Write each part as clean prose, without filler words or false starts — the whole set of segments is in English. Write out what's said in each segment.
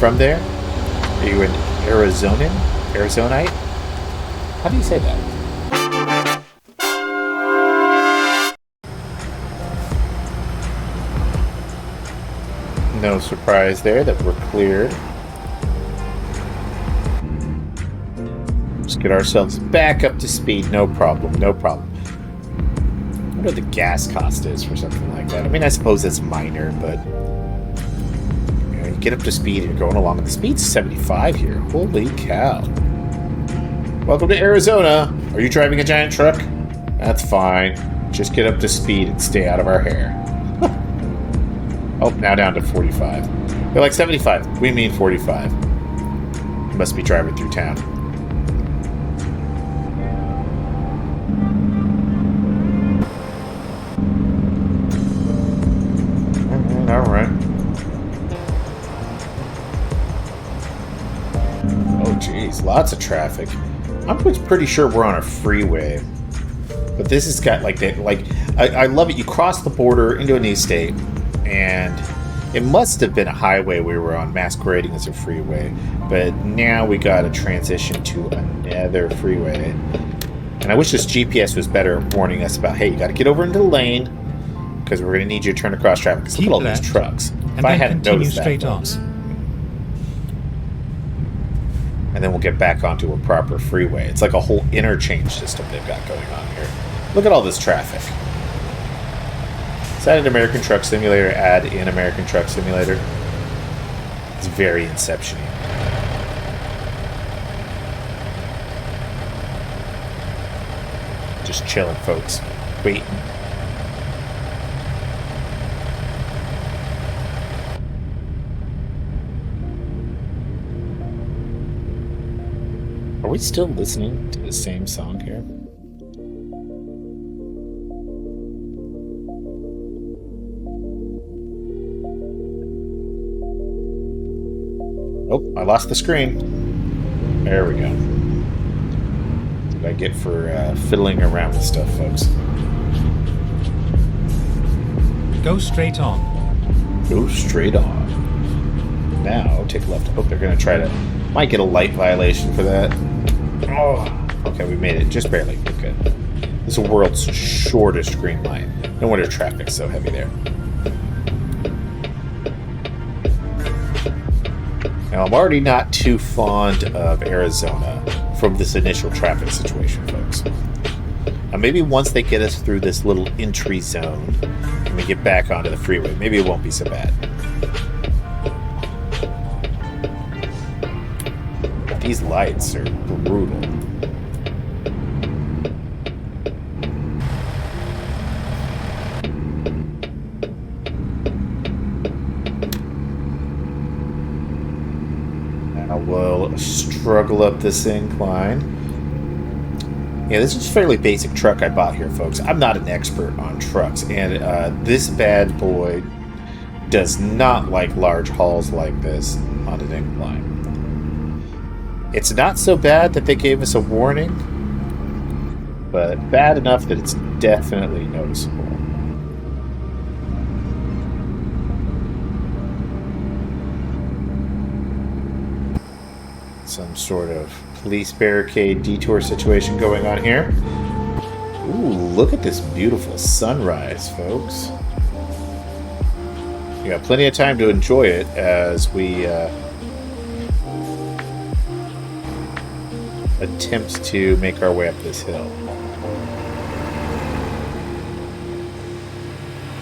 from there? Are you an Arizonian? Arizonite? How do you say that? No surprise there that we're cleared. Just get ourselves back up to speed. No problem, no problem. I wonder what the gas cost is for something like that. I mean, I suppose it's minor, but you know, you get up to speed and you're going along, and the speed's 75 here. Holy cow. Welcome to Arizona. Are you driving a giant truck? That's fine. Just get up to speed and stay out of our hair. Oh, now down to 45. They're like 75. We mean 45. You must be driving through town. Alright. Oh, geez. Lots of traffic. I'm pretty sure we're on a freeway. But this has got like that. Like, I love it. You cross the border into a new state. And it must have been a highway we were on masquerading as a freeway, but now we got to transition to another freeway. And I wish this GPS was better at warning us about, hey, you got to get over into the lane because we're going to need you to turn across traffic. Because look at all these trucks. If I hadn't noticed that, folks. And then we'll get back onto a proper freeway. It's like a whole interchange system they've got going on here. Look at all this traffic. Is that an American Truck Simulator ad in American Truck Simulator? It's very Inception-y. Just chilling, folks. Waiting. Are we still listening to the same song here? Oh, I lost the screen. There we go. That's what I get for fiddling around with stuff, folks. Go straight on. Go straight on. Now, take left. Oh, they're going to try to... Might get a light violation for that. Oh, okay, we made it. Just barely. We're good. This is the world's shortest green light. No wonder traffic's so heavy there. Now, I'm already not too fond of Arizona from this initial traffic situation, folks. Now, maybe once they get us through this little entry zone and we get back onto the freeway, maybe it won't be so bad. These lights are brutal. We'll struggle up this incline. Yeah, this is a fairly basic truck I bought here, folks. I'm not an expert on trucks, and this bad boy does not like large hauls like this on an incline. It's not so bad that they gave us a warning, but bad enough that it's definitely noticeable. Some sort of police barricade detour situation going on here. Ooh, look at this beautiful sunrise, folks. You got plenty of time to enjoy it as we attempt to make our way up this hill.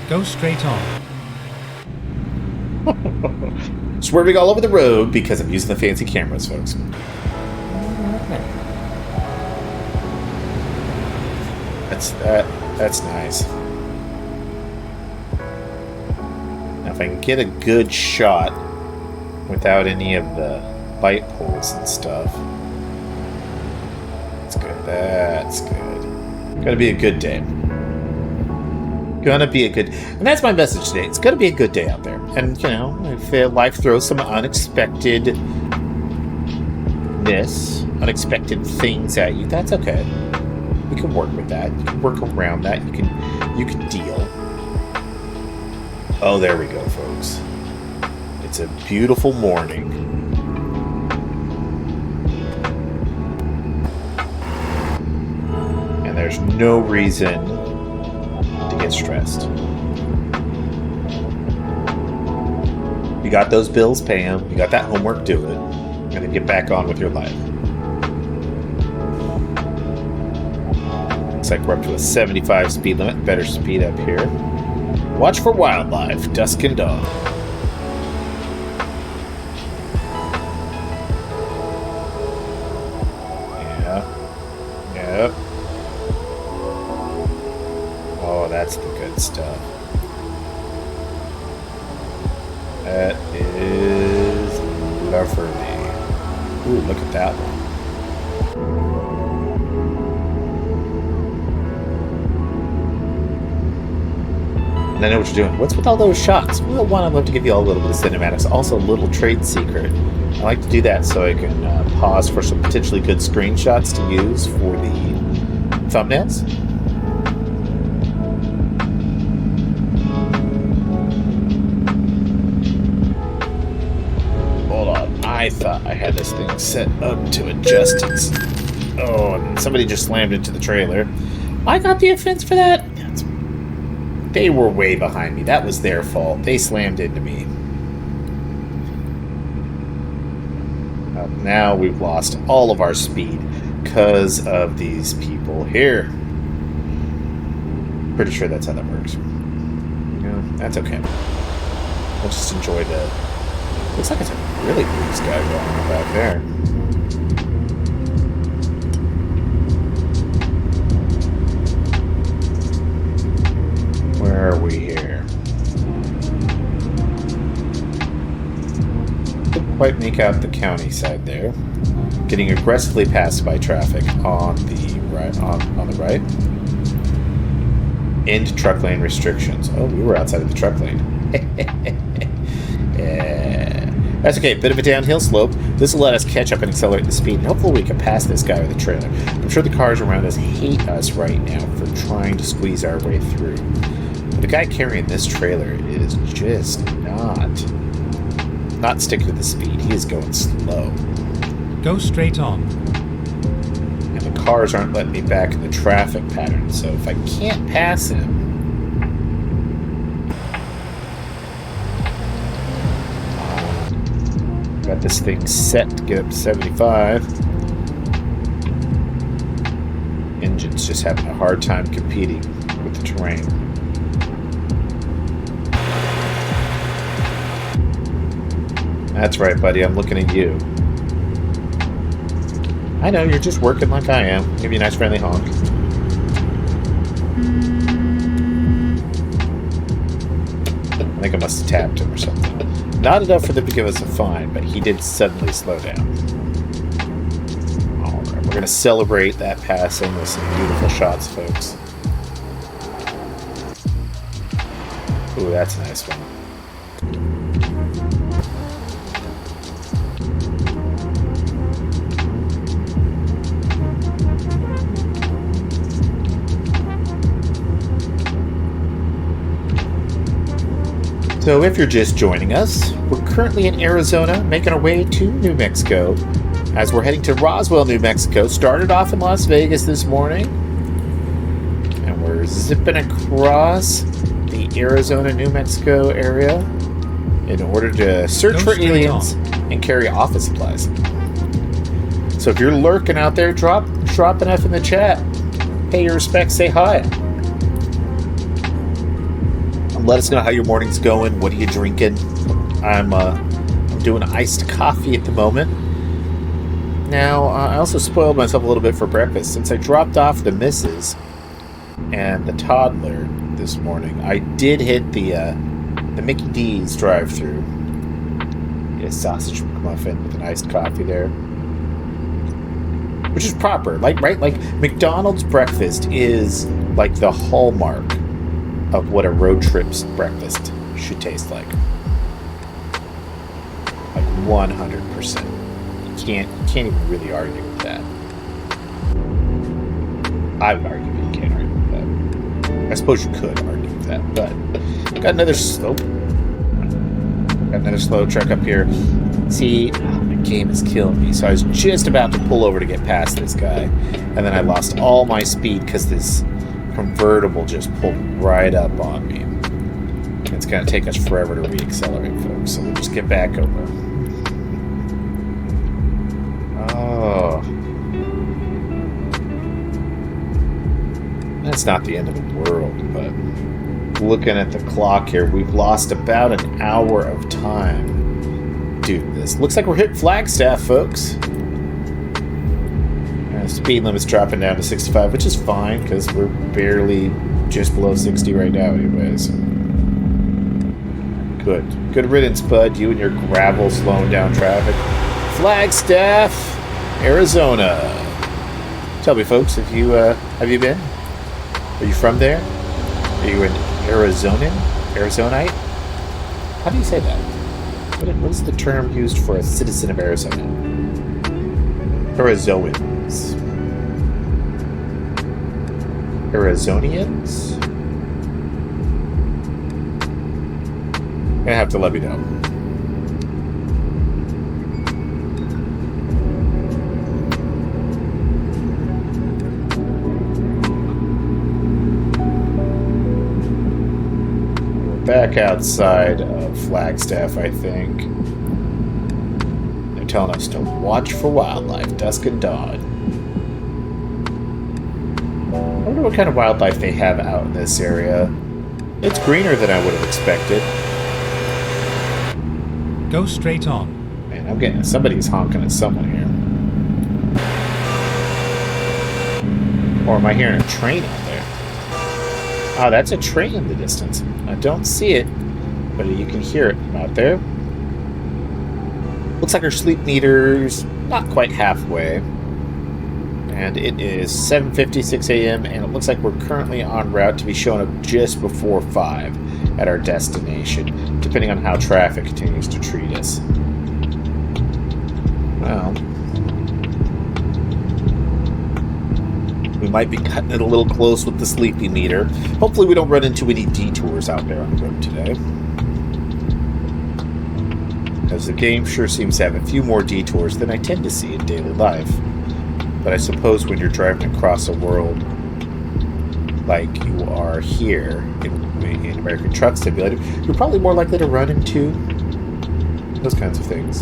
Go straight on. Swerving all over the road because I'm using the fancy cameras, folks. That's nice. Now if I can get a good shot without any of the light poles and stuff. That's good. That's good. Gonna be a good day. Gonna be a good... And that's my message today. It's gonna be a good day out there. And, you know, if life throws some unexpected things at you, that's okay. You can work with that. You can work around that. You can deal. Oh, there we go, folks. It's a beautiful morning. there's no reason to get stressed. You got those bills, pay them. You got that homework, do it. And then get back on with your life. Looks like we're up to a 75 speed limit. Better speed up here. Watch for wildlife, dusk and dawn. Yeah. Yep. Oh, that's the good stuff. That is lovely. Ooh, look at that one. And I know what you're doing. What's with all those shots? Well, one, I'd love to give you all a little bit of cinematics. Also, a little trade secret. I like to do that so I can pause for some potentially good screenshots to use for the thumbnails. I thought I had this thing set up to adjust it. Oh, and somebody just slammed into the trailer. I got the offense for that. They were way behind me. That was their fault. They slammed into me. Now we've lost all of our speed because of these people here. Pretty sure that's how that works. Yeah, that's okay. We'll just enjoy the... Looks like it's a really blue sky going on back there. Where are we here? Couldn't quite make out the county side there. Getting aggressively passed by traffic on the right. On the right. End truck lane restrictions. Oh, we were outside of the truck lane. Yeah. That's okay, bit of a downhill slope. This will let us catch up and accelerate the speed, and hopefully we can pass this guy with the trailer. I'm sure the cars around us hate us right now for trying to squeeze our way through. But the guy carrying this trailer is just not sticking to the speed. He is going slow. Go straight on. And the cars aren't letting me back in the traffic pattern, so if I can't pass him, got this thing set to get up to 75. Engine's just having a hard time competing with the terrain. That's right, buddy. I'm looking at you. I know, you're just working like I am. Give you a nice friendly honk. I think I must have tapped him or something. Not enough for them to give us a fine, but he did suddenly slow down. Alright, we're going to celebrate that passing with some beautiful shots, folks. Ooh, that's a nice one. So if you're just joining us, we're currently in Arizona, making our way to New Mexico. As we're heading to Roswell, New Mexico, started off in Las Vegas this morning. And we're zipping across the Arizona, New Mexico area in order to search for aliens and carry office supplies. So if you're lurking out there, drop enough in the chat. Pay your respects, say hi. Let us know how your morning's going. What are you drinking? I'm doing iced coffee at the moment. Now, I also spoiled myself a little bit for breakfast. Since I dropped off the missus and the toddler this morning, I did hit the Mickey D's drive-thru. Get a sausage muffin with an iced coffee there, which is proper. Like McDonald's breakfast is like the hallmark of what a road trip's breakfast should taste like. Like 100%. You can't even really argue with that. I would argue that you can't argue with that. I suppose you could argue with that, but got another slow truck up here. See, I game is killing me. So I was just about to pull over to get past this guy, and then I lost all my speed because this convertible just pulled right up on me. It's going to take us forever to re-accelerate, folks, so we'll just get back over. Oh. That's not the end of the world, but looking at the clock here, we've lost about an hour of time. Dude, this looks like we're hitting Flagstaff, folks. Speed limit's dropping down to 65, which is fine, because we're barely just below 60 right now anyways. Good. Good riddance, bud. You and your gravel slowing down traffic. Flagstaff, Arizona. Tell me, folks, have you been? Are you from there? Are you an Arizonian? Arizonite? How do you say that? What is the term used for a citizen of Arizona? Arizoans. Arizonians? You're gonna have to let me know. Back outside of Flagstaff, I think. They're telling us to watch for wildlife, dusk and dawn. I wonder what kind of wildlife they have out in this area. It's greener than I would have expected. Go straight on. Man, I'm getting... Somebody's honking at someone here. Or am I hearing a train out there? Ah, that's a train in the distance. I don't see it, but you can hear it out there. Looks like our sleep meter's not quite halfway. And it is 7:56 a.m. and it looks like we're currently en route to be showing up just before 5 at our destination, depending on how traffic continues to treat us. Well, we might be cutting it a little close with the sleepy meter. Hopefully we don't run into any detours out there on the road today. Because the game sure seems to have a few more detours than I tend to see in daily life. But I suppose when you're driving across a world like you are here in American Truck Simulator, you're probably more likely to run into those kinds of things.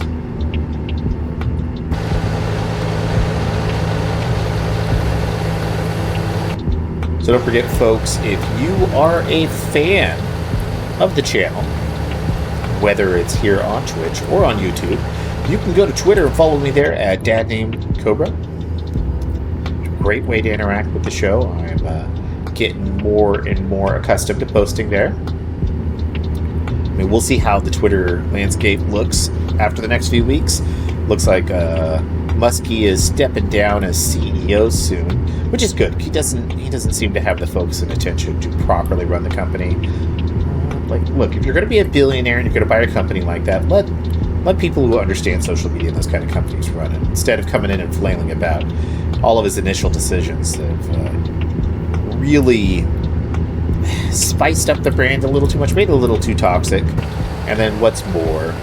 So don't forget, folks, if you are a fan of the channel, whether it's here on Twitch or on YouTube, you can go to Twitter and follow me there at Dad Named Cobra. Great way to interact with the show. I'm getting more and more accustomed to posting there. I mean, we'll see how the Twitter landscape looks after the next few weeks. Looks like Muskie is stepping down as CEO soon, which is good. He doesn't seem to have the focus and attention to properly run the company. Like, look, if you're going to be a billionaire and you're going to buy a company like that, let people who understand social media and those kind of companies run it, instead of coming in and flailing about. All of his initial decisions have really spiced up the brand a little too much, made it a little too toxic. And then what's more,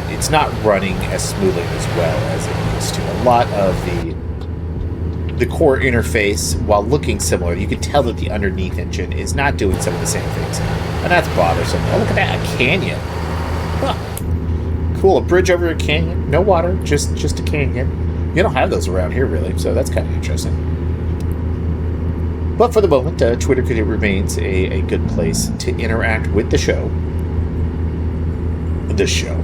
it's not running as smoothly as well as it used to. A lot of the core interface, while looking similar, you can tell that the underneath engine is not doing some of the same things. And that's bothersome. Oh, look at that, a canyon. Huh. Cool, a bridge over a canyon. No water, just a canyon. You don't have those around here, really, so that's kind of interesting. But for the moment, Twitter remains a good place to interact with the show. The show.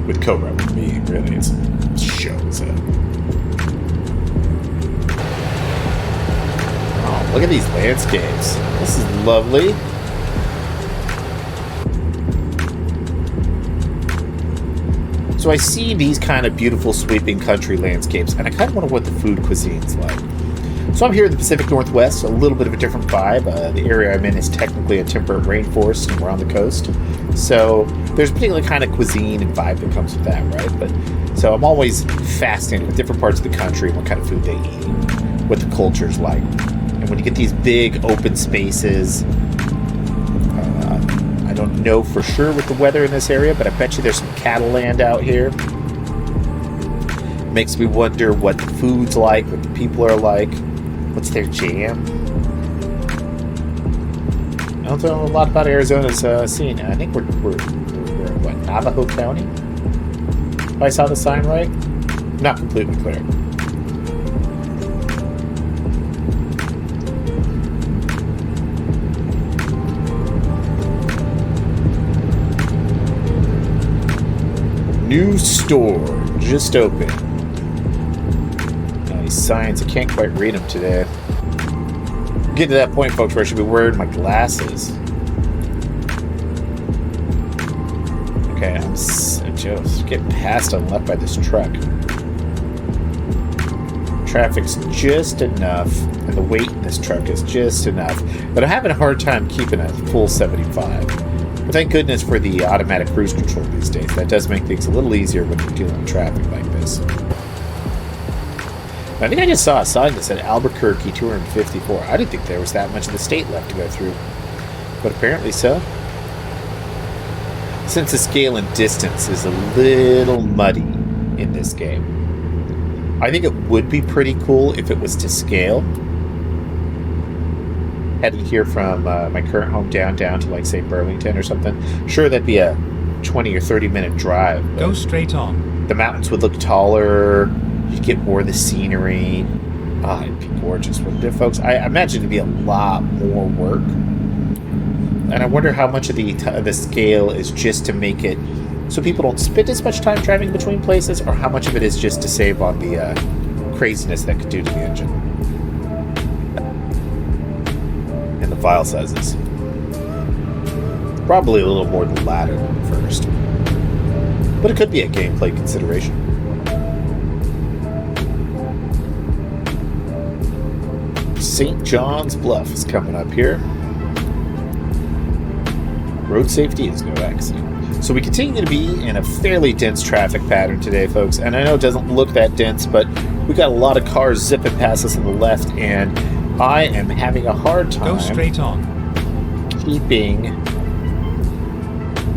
With Cobra, with me, really. It's a show, so. Oh, look at these landscapes. This is lovely. So I see these kind of beautiful sweeping country landscapes, and I kind of wonder what the food cuisine's like. So I'm here in the Pacific Northwest, a little bit of a different vibe. The area I'm in is technically a temperate rainforest, and we're on the coast. So there's a particular kind of cuisine and vibe that comes with that, right? But so I'm always fascinated with different parts of the country and what kind of food they eat, what the culture's like. And when you get these big open spaces, I don't know for sure with the weather in this area, but I bet you there's some cattle land out here. Makes me wonder what the food's like, what the people are like, what's their jam. I don't know a lot about Arizona's scene. I think we're in what, Navajo County? If I saw the sign right? Not completely clear. New store just opened. Nice signs. I can't quite read them today. Get to that point, folks, where I should be wearing my glasses. Okay, I'm just getting passed on left by this truck. Traffic's just enough, and the weight in this truck is just enough, but I'm having a hard time keeping a full 75. But thank goodness for the automatic cruise control these days. That does make things a little easier when you're dealing with traffic like this. I think I just saw a sign that said Albuquerque 254. I didn't think there was that much of the state left to go through, but apparently so. Since the scale and distance is a little muddy in this game, I think it would be pretty cool if it was to scale. Heading here from my current hometown down to, like, say, Burlington or something. Sure, that'd be a 20 or 30 minute drive. Go straight on. The mountains would look taller. You'd get more of the scenery. Oh, it'd be gorgeous, wouldn't it, folks? I imagine it'd be a lot more work. And I wonder how much of the scale is just to make it so people don't spend as much time driving between places, or how much of it is just to save on the craziness that could do to the engine. And the file sizes. Probably a little more the latter than the first. But it could be a gameplay consideration. St. John's Bluff is coming up here. Road safety is no accident. So we continue to be in a fairly dense traffic pattern today, folks. And I know it doesn't look that dense, but we got a lot of cars zipping past us on the left, and I am having a hard time Go straight on. keeping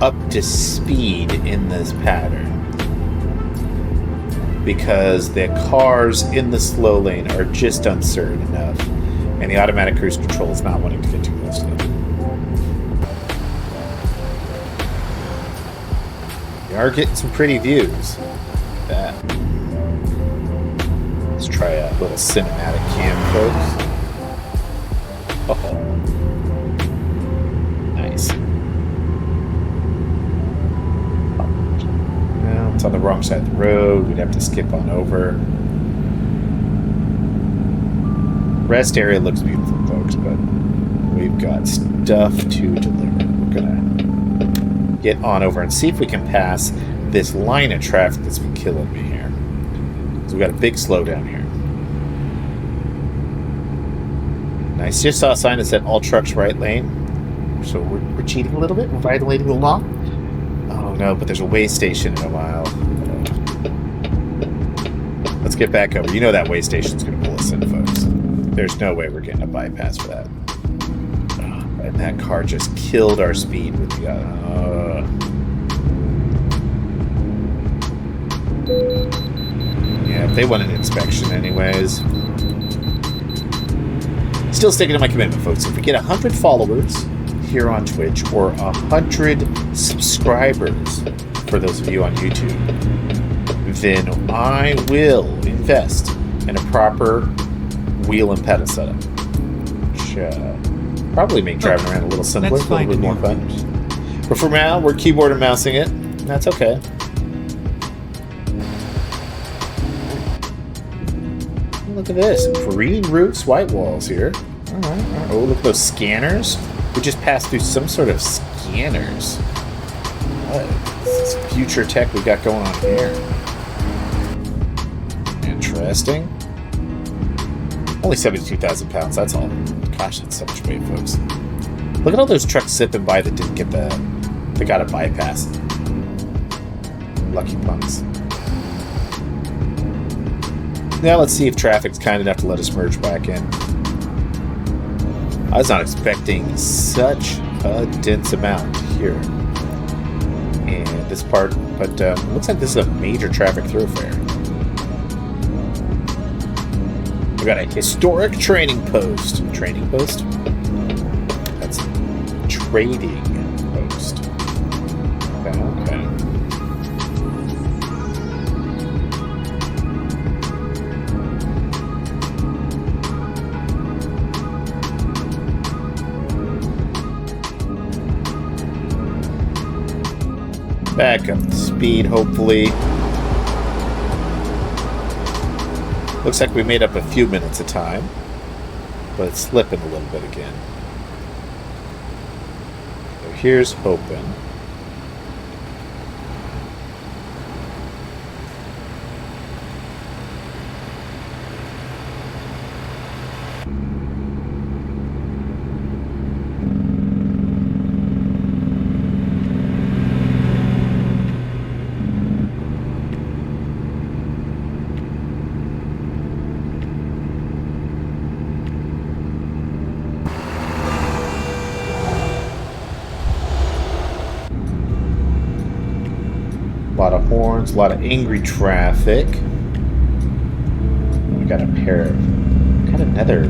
up to speed in this pattern, because the cars in the slow lane are just uncertain enough, and the automatic cruise control is not wanting to get too close to them. We are getting some pretty views. Let's try a little cinematic cam, folks. Oh, nice. Well, it's on the wrong side of the road. We'd have to skip on over. Rest area looks beautiful, folks, but we've got stuff to deliver. We're gonna get on over and see if we can pass this line of traffic that's been killing me here. So we got a big slowdown here. Nice. Just saw a sign that said all trucks right lane. So we're cheating a little bit. We're violating the law. Oh no, but there's a way station in a while. Let's get back over. You know that way station's going to pull us in, folks. There's no way we're getting a bypass for that. And that car just killed our speed with the... Yeah, if they want an inspection anyways. Still sticking to my commitment, folks. If we get 100 followers here on Twitch, or 100 subscribers for those of you on YouTube, then I will invest in a proper wheel and pedal setup. Which, probably make driving around a little simpler, a little bit more fun. But for now, we're keyboard and mousing it. That's okay. Look at this. Green roofs, white walls here. All right. Oh, look at those scanners. We just passed through some sort of scanners. What is this future tech we got going on here? Interesting. Only 72,000 pounds, that's all. Gosh, that's so much weight, folks. Look at all those trucks zipping by that didn't get they got a bypass. Lucky punks. Now let's see if traffic's kind enough to let us merge back in. I was not expecting such a dense amount here in this part, but looks like this is a major traffic thoroughfare. got a historic training post. Training post? That's trading post. Okay. Back up the speed, hopefully. Looks like we made up a few minutes of time, but it's slipping a little bit again. So here's hoping. A lot of horns, a lot of angry traffic. We got a pair of... Got another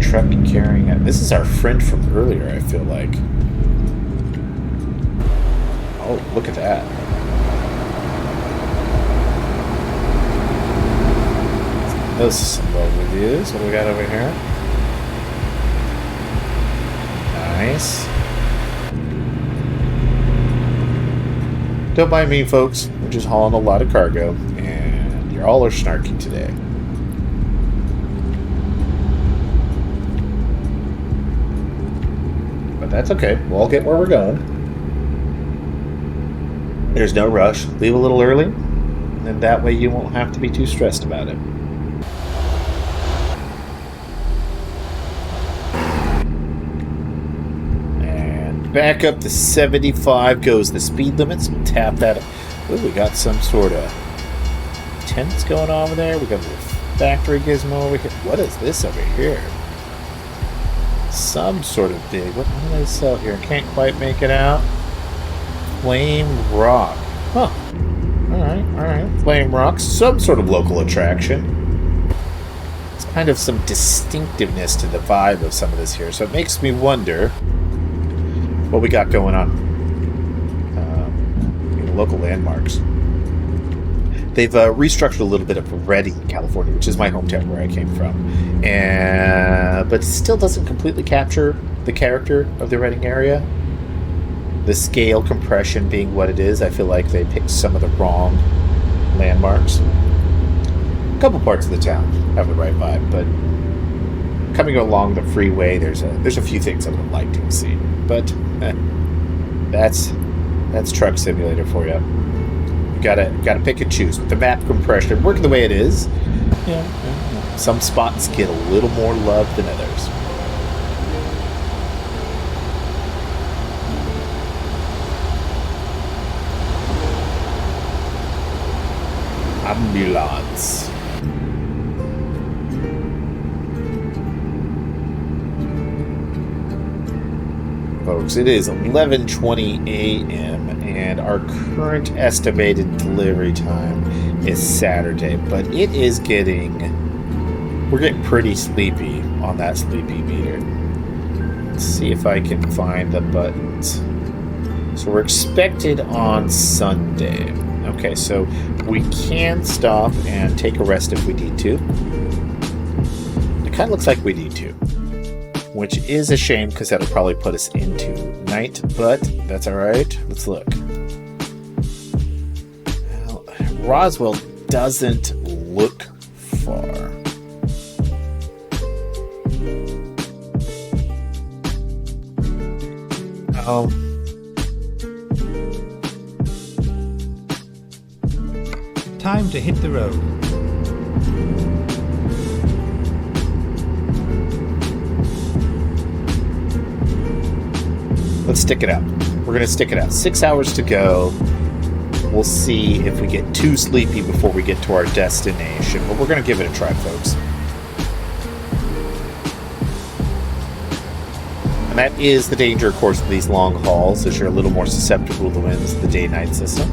truck carrying it. This is our friend from earlier, I feel like. Oh, look at that. Those are some lovely views. What do we got over here? Nice. Don't mind me, folks. We're just hauling a lot of cargo, and you all are snarky today. But that's okay. We'll all get where we're going. There's no rush. Leave a little early, and then that way you won't have to be too stressed about it. Back up to 75 goes the speed limits. We'll tap that. Ooh, we got some sort of tents going on over there. We got a little factory gizmo over here. What is this over here? Some sort of big. What do they sell here? Can't quite make it out. Flame rock. Huh. Alright. Flame rocks. Some sort of local attraction. It's kind of some distinctiveness to the vibe of some of this here. So it makes me wonder what we got going on. Local landmarks. They've restructured a little bit of Redding, California, which is my hometown where I came from, but it still doesn't completely capture the character of the Redding area. The scale compression being what it is, I feel like they picked some of the wrong landmarks. A couple parts of the town have the right vibe, but coming along the freeway, there's a few things I would have liked to see. But that's Truck Simulator for you. You gotta pick and choose. With the map compression working the way it is, some spots get a little more love than others. Ambulance. Folks, it is 11:20 a.m. and our current estimated delivery time is Saturday, but it is we're getting pretty sleepy on that sleepy meter. Let's see if I can find the buttons. So we're expected on Sunday. Okay, so we can stop and take a rest if we need to. It kind of looks like we need to, which is a shame because that'll probably put us into night, but that's all right. Let's look. Well, Roswell doesn't look far. Time to hit the road. Let's stick it out. We're going to stick it out. 6 hours to go. We'll see if we get too sleepy before we get to our destination, but we're going to give it a try, folks. And that is the danger, of course, of these long hauls, as you're a little more susceptible to the winds of the day-night system.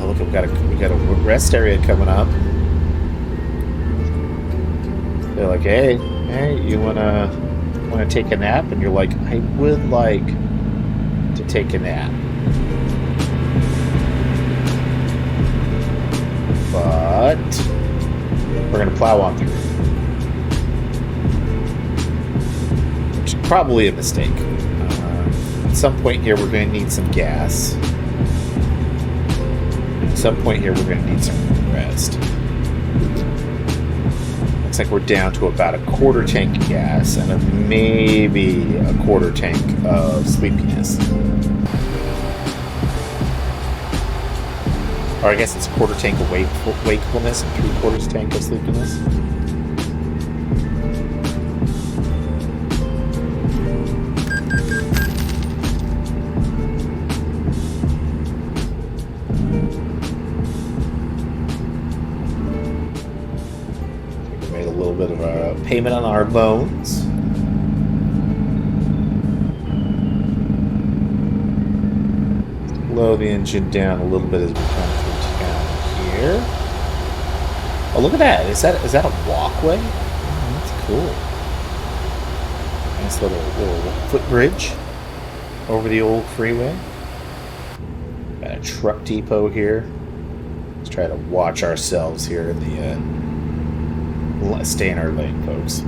Look, we got a rest area coming up. They're like, hey, you wanna take a nap? And you're like, I would like to take a nap. But we're gonna plow on through. Which is probably a mistake. At some point here, we're gonna need some gas. At some point here, we're gonna need some rest. Looks like we're down to about a quarter tank of gas and maybe a quarter tank of sleepiness. Or I guess it's a quarter tank of wakefulness and 3/4 tank of sleepiness. We made a little bit of a payment on our loans. Slow the engine down a little bit as we come through town here. Oh, look at that! Is that a walkway? Oh, that's cool. Nice little footbridge over the old freeway. Got a truck depot here. Let's try to watch ourselves here in the stay in our lane, folks.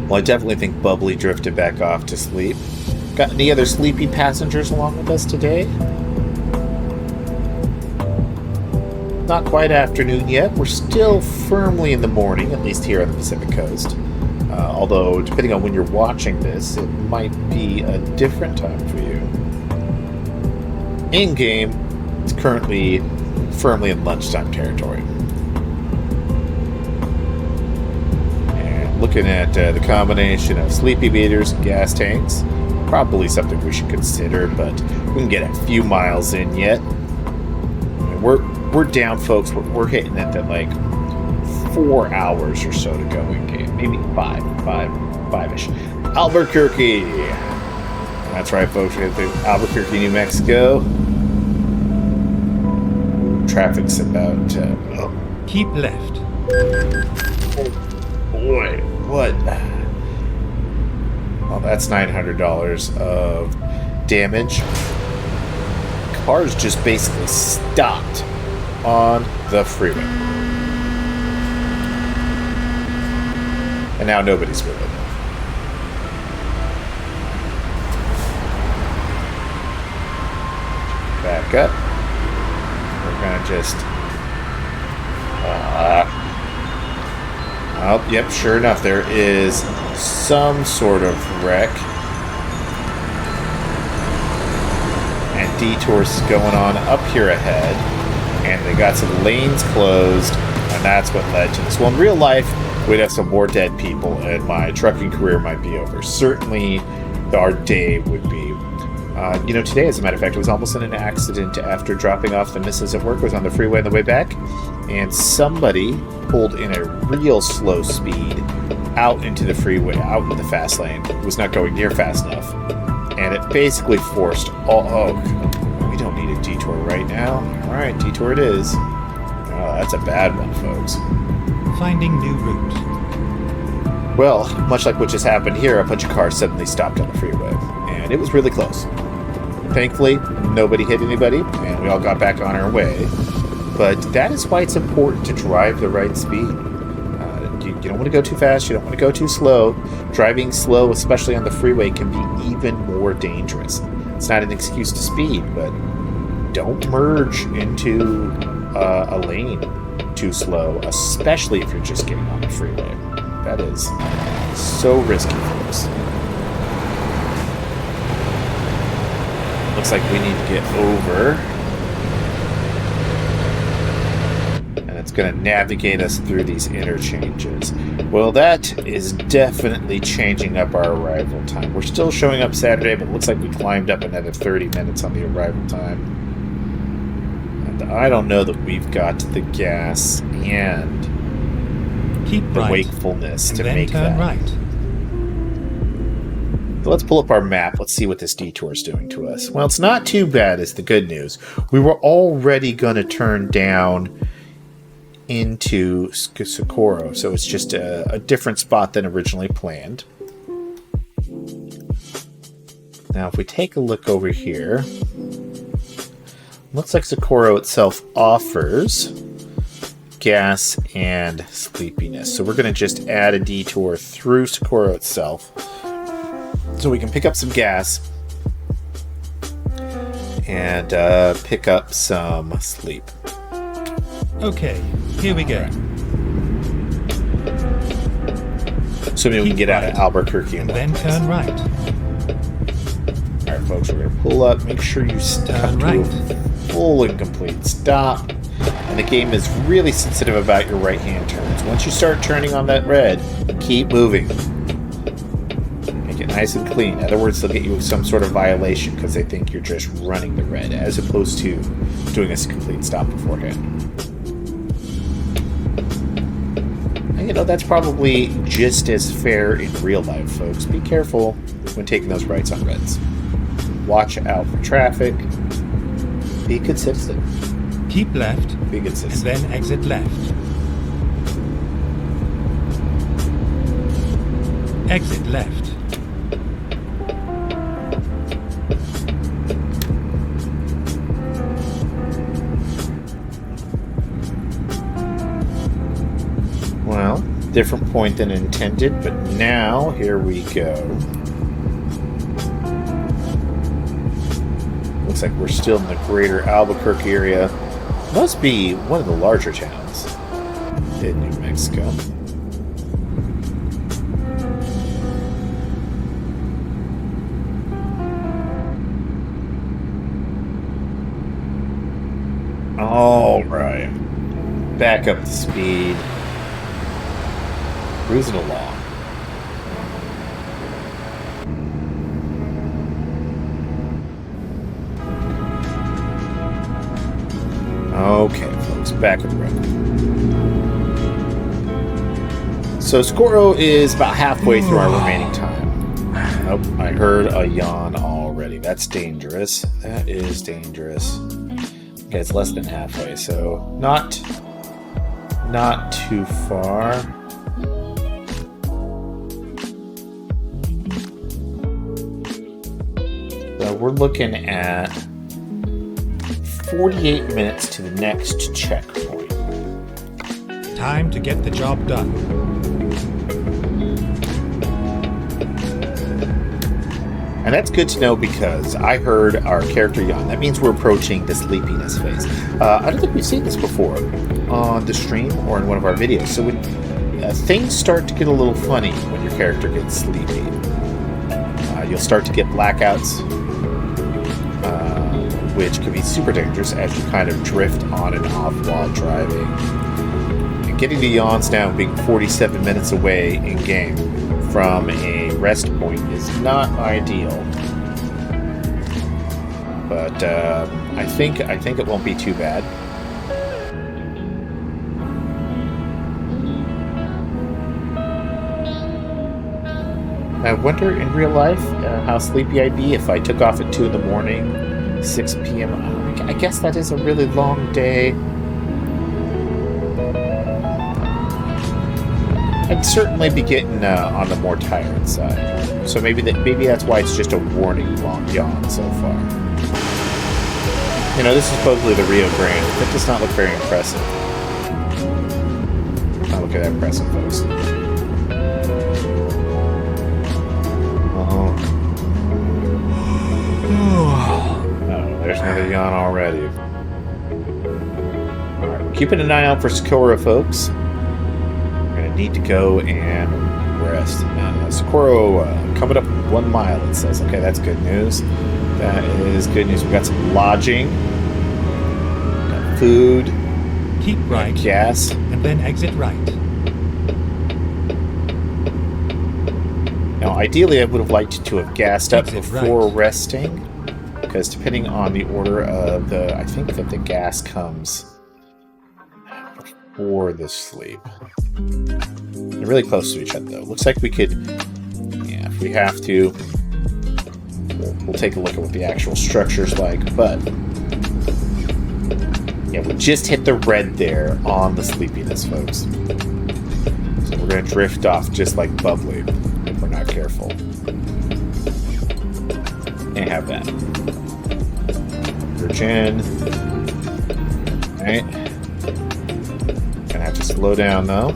Well, I definitely think Bubbly drifted back off to sleep. Got any other sleepy passengers along with us today? Not quite afternoon yet. We're still firmly in the morning, at least here on the Pacific Coast. Although, depending on when you're watching this, it might be a different time for you. In-game, it's currently firmly in lunchtime territory. Looking at the combination of sleepy meters and gas tanks, probably something we should consider, but we can get a few miles in yet. I mean, we're down, folks. We're hitting it at like 4 hours or so to go in game, maybe five-ish. Albuquerque. That's right, folks. We're at Albuquerque, New Mexico. Traffic's about. Keep left. Boy, what? Well, that's $900 of damage. Car's just basically stopped on the freeway. And now nobody's with it. Back up. We're gonna just... Oh, yep, sure enough, there is some sort of wreck. And detours going on up here ahead. And they got some lanes closed, and that's what led to this. Well, in real life, we'd have some more dead people, and my trucking career might be over. Certainly, our day would be. Today, as a matter of fact, it was almost in an accident after dropping off the missus at work. I was on the freeway on the way back, and somebody pulled in a real slow speed out into the freeway, out into the fast lane. It was not going near fast enough, and it basically forced all... Oh, we don't need a detour right now. All right, detour it is. Oh, that's a bad one, folks. Finding new route. Well, much like what just happened here, a bunch of cars suddenly stopped on the freeway, and it was really close. Thankfully, nobody hit anybody, and we all got back on our way. But that is why it's important to drive the right speed. You don't want to go too fast, you don't want to go too slow. Driving slow, especially on the freeway, can be even more dangerous. It's not an excuse to speed, but don't merge into a lane too slow, especially if you're just getting on the freeway. That is so risky for us. Looks like we need to get over. And it's going to navigate us through these interchanges. Well, that is definitely changing up our arrival time. We're still showing up Saturday, but it looks like we climbed up another 30 minutes on the arrival time. And I don't know that we've got the gas and Keep the right, wakefulness and to then make turn that. right. So let's pull up our map. Let's see what this detour is doing to us. Well, it's not too bad is the good news. We were already going to turn down into Socorro, so it's just a different spot than originally planned. Now, if we take a look over here, looks like Socorro itself offers gas and sleepiness. So we're going to just add a detour through Socorro itself so we can pick up some gas and pick up some sleep. Okay, here we go. Assuming we can get out of Albuquerque and then turn right. Alright folks, we're going to pull up, make sure you come to a full and complete stop. And the game is really sensitive about your right hand turns. Once you start turning on that red, keep moving. Make it nice and clean. In other words, they'll get you some sort of violation because they think you're just running the red as opposed to doing a complete stop beforehand. And you know, that's probably just as fair in real life, folks. Be careful when taking those rights on reds. Watch out for traffic. Be a good citizen. Keep left, Be a good citizen. and then exit left. Exit left. Well, different point than intended, but now here we go. Looks like we're still in the greater Albuquerque area. Must be one of the larger towns in New Mexico. All right. Back up to speed. Cruising along. Okay, folks, back on the road. So Socorro is about halfway through our remaining time. Nope, I heard a yawn already. That's dangerous. That is dangerous. Okay, it's less than halfway, so not too far. So we're looking at 48 minutes to the next checkpoint. Time to get the job done. And that's good to know because I heard our character yawn. That means we're approaching the sleepiness phase. I don't think we've seen this before on the stream or in one of our videos. So when things start to get a little funny when your character gets sleepy, you'll start to get blackouts, which can be super dangerous as you kind of drift on and off while driving. And getting the yawns down, being 47 minutes away in game from a rest point is not ideal. But I think it won't be too bad. I wonder in real life how sleepy I'd be if I took off at 2 in the morning. 6 p.m. I guess that is a really long day. I'd certainly be getting on the more tired side. So maybe that's why it's just a warning long yawn so far. You know, this is supposedly the Rio Grande. That does not look very impressive. Not look at that impressive, folks. There's another yawn already. Alright, keeping an eye out for Socorro, folks. We're going to need to go and rest. Socorro coming up 1 mile, it says. Okay, that's good news. That is good news. We've got some lodging, got food, keep right, gas, and then exit right. Now, ideally, I would have liked to have gassed up before right. resting. Because depending on the order of I think that the gas comes before the sleep. They're really close to each other, though. Looks like we could, yeah, if we have to, We'll take a look at what the actual structure's like, but yeah, we just hit the red there on the sleepiness, folks. So we're gonna drift off just like bubbly if we're not careful. Can't have that. Virgin. Alright. Gonna have to slow down though.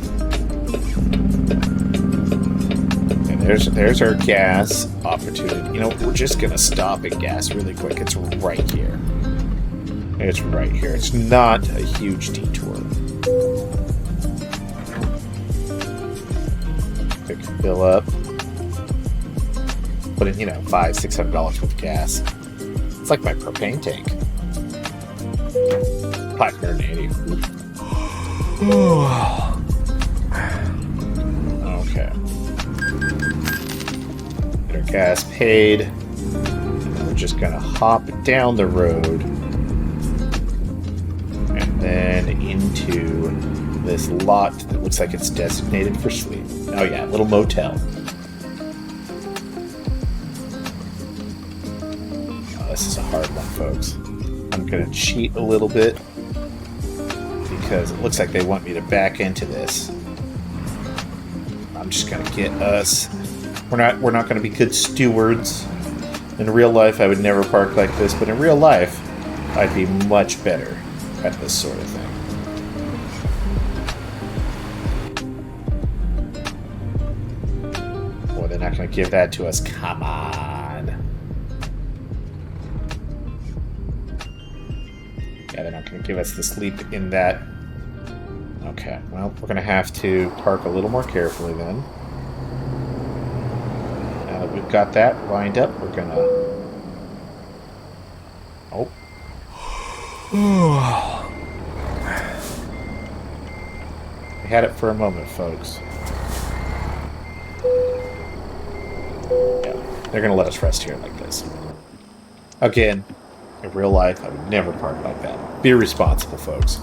And there's our gas opportunity. You know, we're just gonna stop at gas really quick. It's right here. It's right here. It's not a huge detour. Quick fill up. Put in, you know, $500-$600 worth of gas. It's like my propane tank. 580. Okay. Get our gas paid. And then we're just gonna hop down the road and then into this lot that looks like it's designated for sleep. Oh yeah, little motel. Oh, this is a hard one, folks. I'm gonna cheat a little bit because it looks like they want me to back into this. I'm just gonna get us. We're not gonna be good stewards. In real life, I would never park like this, but in real life, I'd be much better at this sort of thing. Boy, they're not gonna give that to us. Come on. Yeah, they're not going to give us the sleep in that. Okay, well, we're going to have to park a little more carefully then. Now that we've got that lined up, we're going to... Oh. We had it for a moment, folks. Yeah, they're going to let us rest here like this. Again, in real life, I would never park like that. Be responsible, folks.